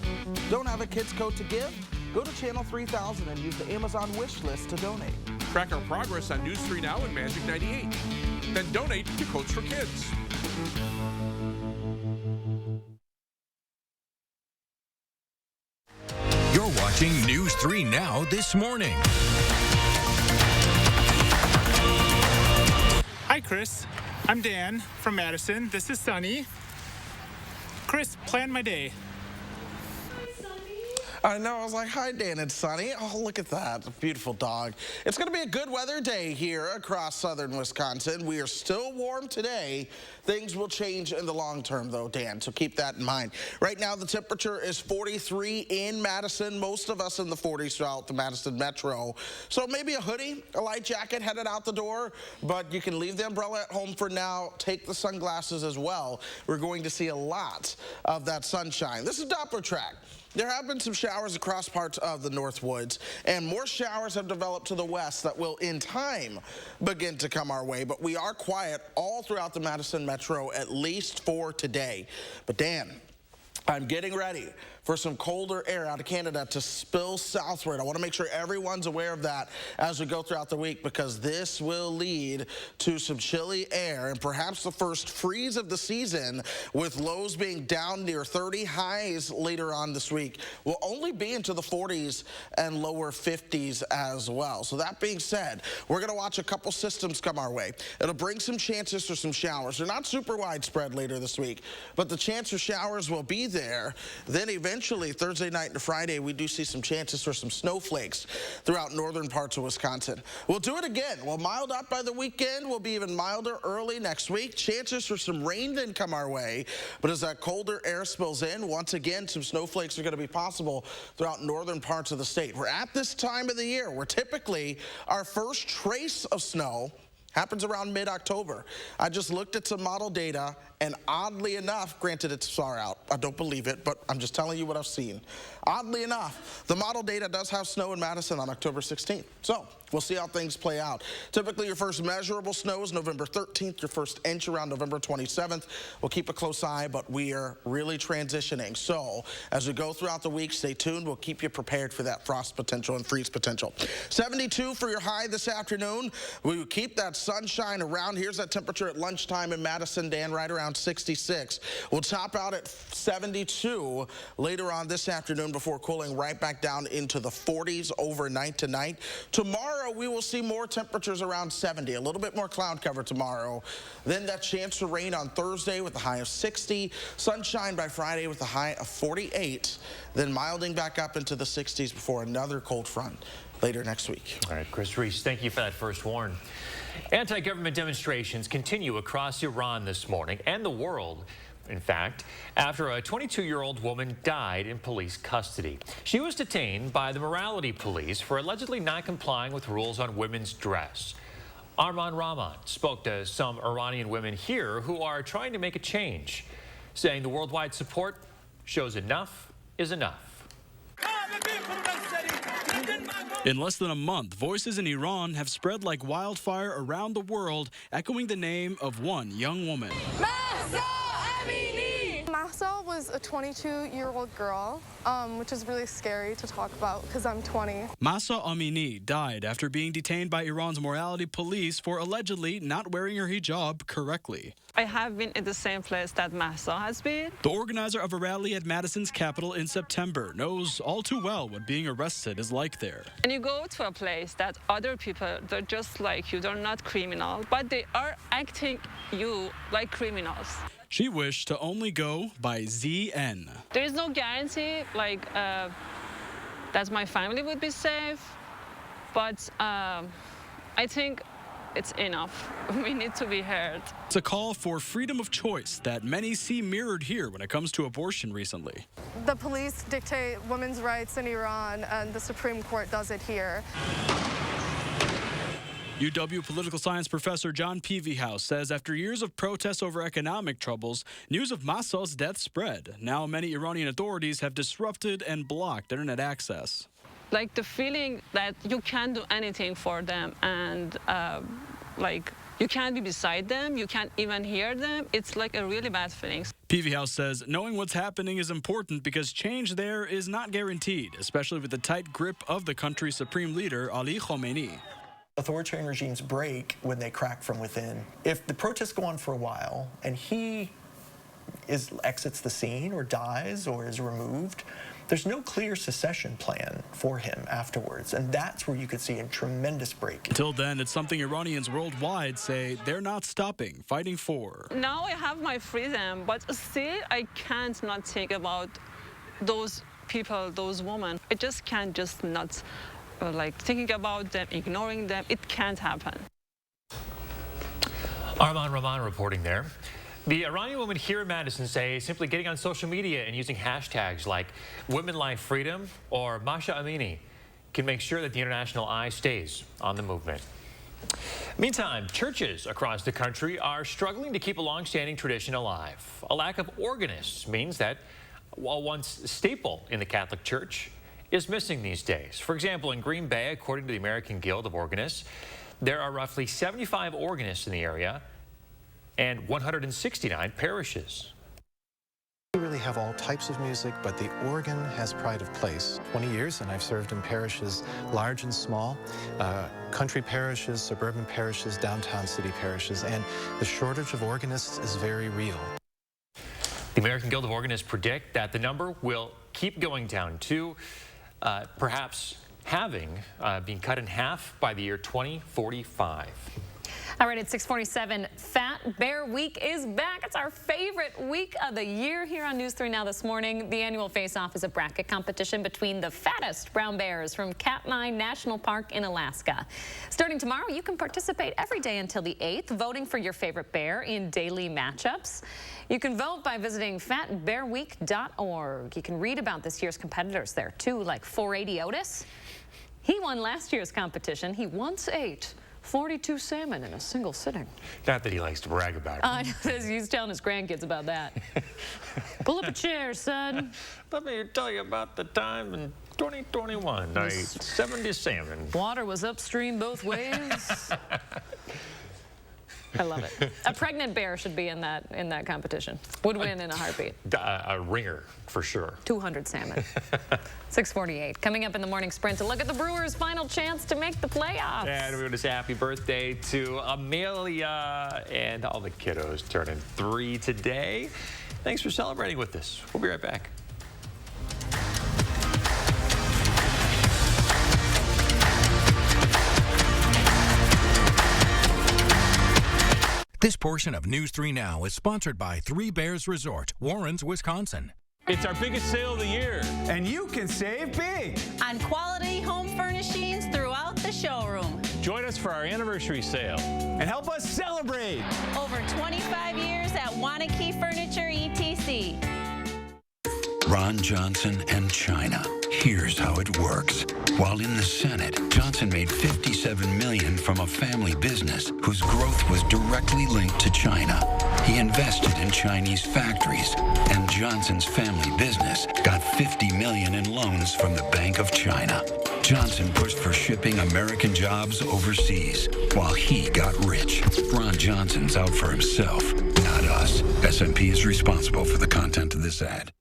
Don't have a kid's coat to give? Go to Channel 3000 and use the Amazon wish list to donate. Track our progress on News 3 Now and Magic 98. Then donate to Coats for Kids. You're watching News 3 Now this morning. Hi, Chris. I'm Dan from Madison. This is Sunny. Chris, plan my day. I know, I was like, hi, Dan, it's Sunny. Oh, look at that, a beautiful dog. It's gonna be a good weather day here across southern Wisconsin. We are still warm today. Things will change in the long term though, Dan, so keep that in mind. Right now, the temperature is 43 in Madison, most of us in the 40s throughout the Madison metro. So maybe a hoodie, a light jacket headed out the door, but you can leave the umbrella at home for now. Take the sunglasses as well. We're going to see a lot of that sunshine. This is Doppler track. There have been some showers across parts of the North Woods, and more showers have developed to the west that will, in time, begin to come our way. But we are quiet all throughout the Madison metro, at least for today. But Dan, I'm getting ready for some colder air out of Canada to spill southward. I want to make sure everyone's aware of that as we go throughout the week, because this will lead to some chilly air and perhaps the first freeze of the season, with lows being down near 30. Highs later on this week will only be into the 40s and lower 50s as well. So that being said, we're going to watch a couple systems come our way. It'll bring some chances for some showers. They're not super widespread later this week, but the chance for showers will be there. Then eventually Thursday night and Friday, we do see some chances for some snowflakes throughout northern parts of Wisconsin. We'll do it again. We'll mild up by the weekend. We'll be even milder early next week. Chances for some rain then come our way. But as that colder air spills in, once again, some snowflakes are going to be possible throughout northern parts of the state. We're at this time of the year where typically our first trace of snow happens around mid-October. I just looked at some model data, and oddly enough, granted it's far out, I don't believe it, but I'm just telling you what I've seen. Oddly enough, the model data does have snow in Madison on October 16th. So we'll see how things play out. Typically, your first measurable snow is November 13th, your first inch around November 27th. We'll keep a close eye, but we are really transitioning. So as we go throughout the week, stay tuned. We'll keep you prepared for that frost potential and freeze potential. 72 for your high this afternoon. We will keep that sunshine around. Here's that temperature at lunchtime in Madison, Dan, right around 66. We'll top out at 72 later on this afternoon before cooling right back down into the 40s overnight tonight. Tomorrow, we will see more temperatures around 70, a little bit more cloud cover tomorrow. Then that chance to rain on Thursday with a high of 60. Sunshine by Friday with a high of 48. Then milding back up into the 60s before another cold front later next week. All right, Chris Reese, thank you for that first warn. Anti-government demonstrations continue across Iran this morning and the world. In fact, after a 22-year-old woman died in police custody. She was detained by the morality police for allegedly not complying with rules on women's dress. Arman Rahman spoke to some Iranian women here who are trying to make a change, saying the worldwide support shows enough is enough. In less than a month, voices in Iran have spread like wildfire around the world, echoing the name of one young woman. Mahsa was a 22-year-old girl, which is really scary to talk about because I'm 20. Mahsa Amini died after being detained by Iran's morality police for allegedly not wearing her hijab correctly. I have been in the same place that Mahsa has been. The organizer of a rally at Madison's capital in September knows all too well what being arrested is like there. And you go to a place that other people, they're just like you, they're not criminal, but they are acting you like criminals. She wished to only go by ZN. There is no guarantee like that my family would be safe, but I think it's enough. We need to be heard. It's a call for freedom of choice that many see mirrored here when it comes to abortion recently. The police dictate women's rights in Iran, and the Supreme Court does it here. UW political science professor John Peavyhouse says after years of protests over economic troubles, news of Mahsa's death spread. Now many Iranian authorities have disrupted and blocked internet access. Like the feeling that you can't do anything for them and like you can't be beside them, you can't even hear them, it's like a really bad feeling. Peavyhouse says knowing what's happening is important because change there is not guaranteed, especially with the tight grip of the country's supreme leader, Ali Khamenei. Authoritarian regimes break when they crack from within. If the protests go on for a while and he exits the scene or dies or is removed, there's no clear secession plan for him afterwards, and that's where you could see a tremendous break. Until then, it's something Iranians worldwide say they're not stopping fighting for. Now I have my freedom, but still I can't not think about those people, those women. I just can't just not like thinking about them, ignoring them. It can't happen. Arman Rahman reporting there. The Iranian women here in Madison say simply getting on social media and using hashtags like Women Life Freedom or Mahsa Amini can make sure that the international eye stays on the movement. Meantime, churches across the country are struggling to keep a long-standing tradition alive. A lack of organists means that a once staple in the Catholic Church is missing these days. For example, in Green Bay, according to the American Guild of Organists, there are roughly 75 organists in the area and 169 parishes. We really have all types of music, but the organ has pride of place. 20 years, and I've served in parishes large and small, country parishes, suburban parishes, downtown city parishes, and the shortage of organists is very real. The American Guild of Organists predict that the number will keep going down to perhaps being cut in half by the year 2045. All right, at 6:47, Fat Bear Week is back. It's our favorite week of the year here on News 3 Now this morning. The annual face-off is a bracket competition between the fattest brown bears from Katmai National Park in Alaska. Starting tomorrow, you can participate every day until the 8th, voting for your favorite bear in daily matchups. You can vote by visiting fatbearweek.org. You can read about this year's competitors there, too, like 480 Otis. He won last year's competition. He once ate 42 salmon in a single sitting. Not that he likes to brag about it. He's telling his grandkids about that. Pull up a chair, son. Let me tell you about the time in 2021. I ate 70 salmon. Water was upstream both ways. I love it. A pregnant bear should be in that competition. Would win in a heartbeat. A ringer, for sure. 200 salmon. 6:48. Coming up in the morning sprint, to look at the Brewers' final chance to make the playoffs. And we want to say happy birthday to Amelia and all the kiddos turning 3 today. Thanks for celebrating with us. We'll be right back. This portion of News 3 Now is sponsored by Three Bears Resort, Warrens, Wisconsin. It's our biggest sale of the year. And you can save big on quality home furnishings throughout the showroom. Join us for our anniversary sale and help us celebrate. Over 25 years at Wanakee Furniture ETC. Ron Johnson and China. Here's how it works. While in the Senate, Johnson made $57 million from a family business whose growth was directly linked to China. He invested in Chinese factories, and Johnson's family business got $50 million in loans from the Bank of China. Johnson pushed for shipping American jobs overseas, while he got rich. Ron Johnson's out for himself, not us. SMP is responsible for the content of this ad.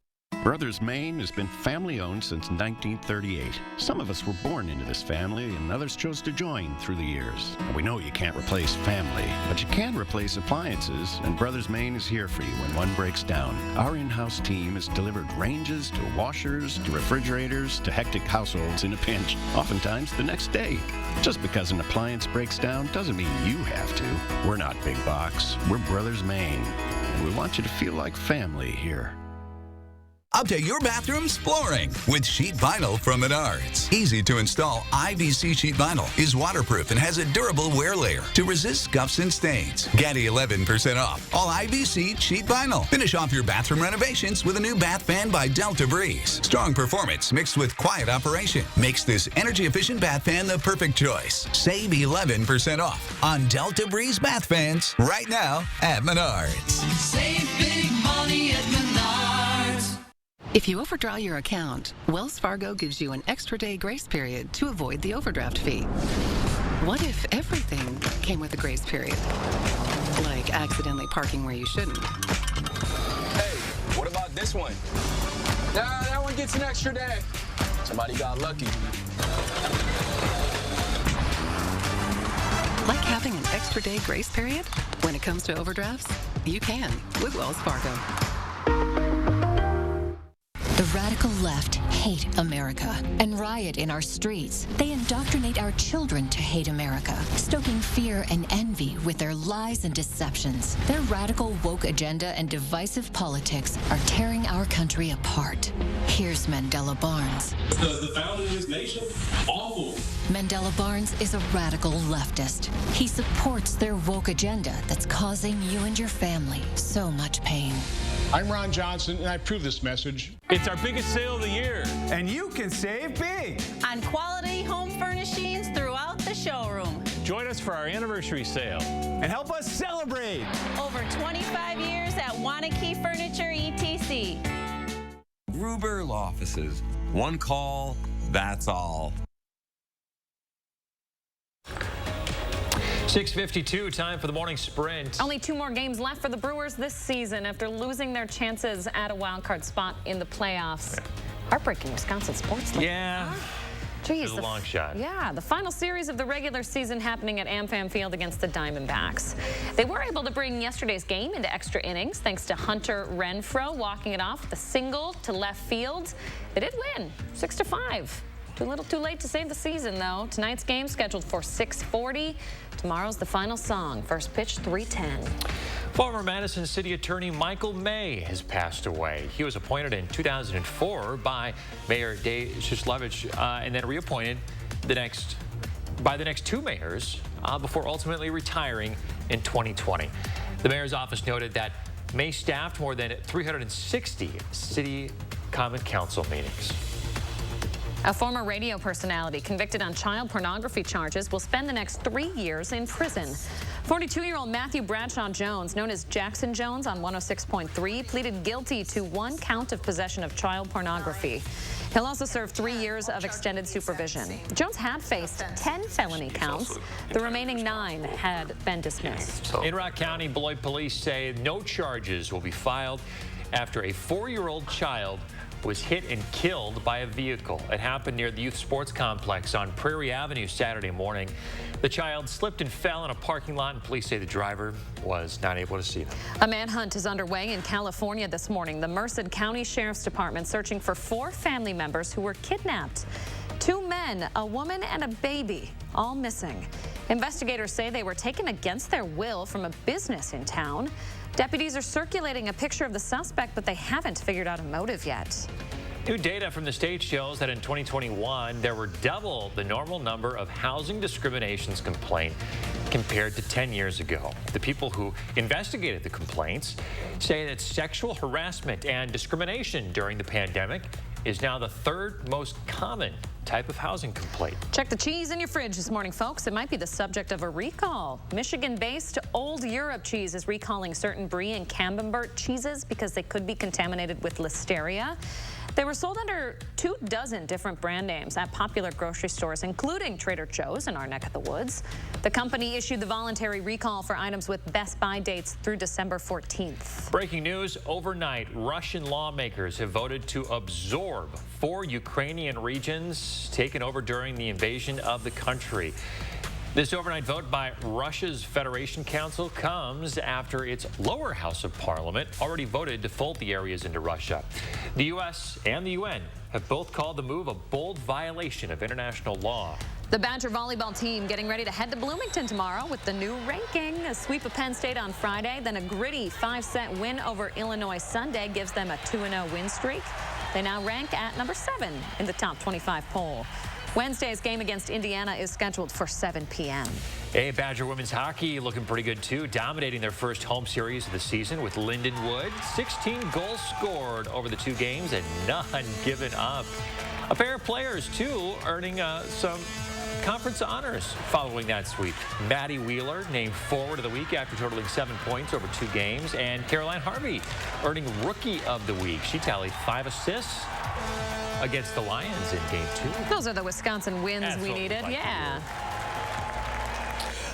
Brothers Maine has been family-owned since 1938. Some of us were born into this family, and others chose to join through the years. We know you can't replace family, but you can replace appliances, and Brothers Maine is here for you when one breaks down. Our in-house team has delivered ranges to washers to refrigerators to hectic households in a pinch, oftentimes the next day. Just because an appliance breaks down doesn't mean you have to. We're not big box. We're Brothers Maine, and we want you to feel like family here. Update your bathroom's flooring with sheet vinyl from Menards. Easy to install IBC sheet vinyl is waterproof and has a durable wear layer to resist scuffs and stains. Get 11% off all IBC sheet vinyl. Finish off your bathroom renovations with a new bath fan by Delta Breeze. Strong performance mixed with quiet operation makes this energy-efficient bath fan the perfect choice. Save 11% off on Delta Breeze bath fans right now at Menards. Save big money at Menards. If you overdraw your account, Wells Fargo gives you an extra day grace period to avoid the overdraft fee. What if everything came with a grace period? Like accidentally parking where you shouldn't. Hey, what about this one? Nah, that one gets an extra day. Somebody got lucky. Like having an extra day grace period? When it comes to overdrafts, you can with Wells Fargo. The radical left hate America and riot in our streets. They indoctrinate our children to hate America, stoking fear and envy with their lies and deceptions. Their radical woke agenda and divisive politics are tearing our country apart. Here's Mandela Barnes. The founding of this nation, awful. Mandela Barnes is a radical leftist. He supports their woke agenda that's causing you and your family so much pain. I'm Ron Johnson, and I approve this message. It's our biggest sale of the year. And you can save big on quality home furnishings throughout the showroom. Join us for our anniversary sale and help us celebrate. Over 25 years at Wanakee Furniture ETC. Gruber Law Offices. One call, that's all. 6:52, time for the morning sprint. Only 2 more games left for the Brewers this season after losing their chances at a wild card spot in the playoffs. Heartbreaking Wisconsin sports. Yeah. Geez, a long shot. Yeah, the final series of the regular season happening at AmFam Field against the Diamondbacks. They were able to bring yesterday's game into extra innings thanks to Hunter Renfroe walking it off with a single to left field. They did win 6-5. Too little too late to save the season, though. Tonight's game scheduled for 6:40. Tomorrow's the final song. First pitch, 3:10. Former Madison City Attorney Michael May has passed away. He was appointed in 2004 by Mayor Dave Shislevich and then reappointed by the next 2 mayors before ultimately retiring in 2020. The mayor's office noted that May staffed more than 360 city common council meetings. A former radio personality convicted on child pornography charges will spend the next 3 years in prison. 42-year-old Matthew Bradshaw Jones, known as Jackson Jones on 106.3, pleaded guilty to 1 count of possession of child pornography. He'll also serve 3 years of extended supervision. Jones had faced 10 felony counts. The remaining 9 had been dismissed. In Rock County, Beloit police say no charges will be filed after a 4-year-old child was hit and killed by a vehicle. It happened near the youth sports complex on Prairie Avenue Saturday morning. The child slipped and fell in a parking lot, and police say the driver was not able to see them. A manhunt is underway in California this morning. The Merced County Sheriff's Department searching for 4 family members who were kidnapped. 2 men, a woman, and a baby, all missing. Investigators say they were taken against their will from a business in town. Deputies are circulating a picture of the suspect, but they haven't figured out a motive yet. New data from the state shows that in 2021, there were double the normal number of housing discriminations complaints compared to 10 years ago. The people who investigated the complaints say that sexual harassment and discrimination during the pandemic is now the 3rd most common type of housing complaint. Check the cheese in your fridge this morning, folks. It might be the subject of a recall. Michigan-based Old Europe Cheese is recalling certain Brie and Camembert cheeses because they could be contaminated with listeria. They were sold under 24 different brand names at popular grocery stores, including Trader Joe's in our neck of the woods. The company issued the voluntary recall for items with Best Buy dates through December 14th. Breaking news overnight, Russian lawmakers have voted to absorb 4 Ukrainian regions taken over during the invasion of the country. This overnight vote by Russia's Federation Council comes after its lower house of parliament already voted to fold the areas into Russia. The U.S. and the UN have both called the move a bold violation of international law. The Badger volleyball team getting ready to head to Bloomington tomorrow with the new ranking. A sweep of Penn State on Friday, then a gritty 5-set win over Illinois Sunday gives them a 2-0 win streak. They now rank at number 7 in the top 25 poll. Wednesday's game against Indiana is scheduled for 7 p.m. Hey, Badger women's hockey looking pretty good, too, dominating their first home series of the season with Lindenwood. 16 goals scored over the 2 games and none given up. A pair of players, too, earning some conference honors following that sweep. Maddie Wheeler named Forward of the Week after totaling 7 points over 2 games, and Caroline Harvey earning Rookie of the Week. She tallied 5 assists against the Lions in Game 2. Those are the Wisconsin wins we needed. Yeah.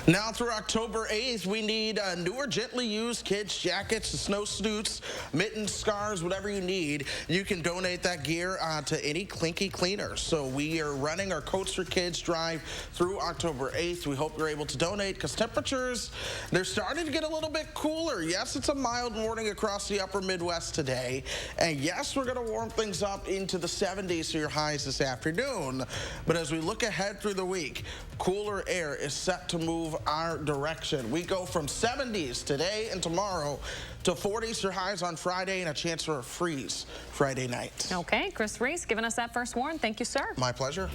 Now through October 8th, we need newer, gently used kids' jackets, snow suits, mittens, scarves, whatever you need. You can donate that gear to any Clinky Cleaners. So we are running our Coats for Kids drive through October 8th. We hope you're able to donate because temperatures, they're starting to get a little bit cooler. Yes, it's a mild morning across the upper Midwest today. And yes, we're going to warm things up into the 70s for your highs this afternoon. But as we look ahead through the week, cooler air is set to move our direction. We go from 70s today and tomorrow to 40s for highs on Friday and a chance for a freeze Friday night. Okay, Chris Reese giving us that first warn. Thank you, sir. My pleasure.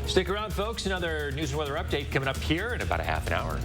Stick around, folks. Another news and weather update coming up here in about a half an hour.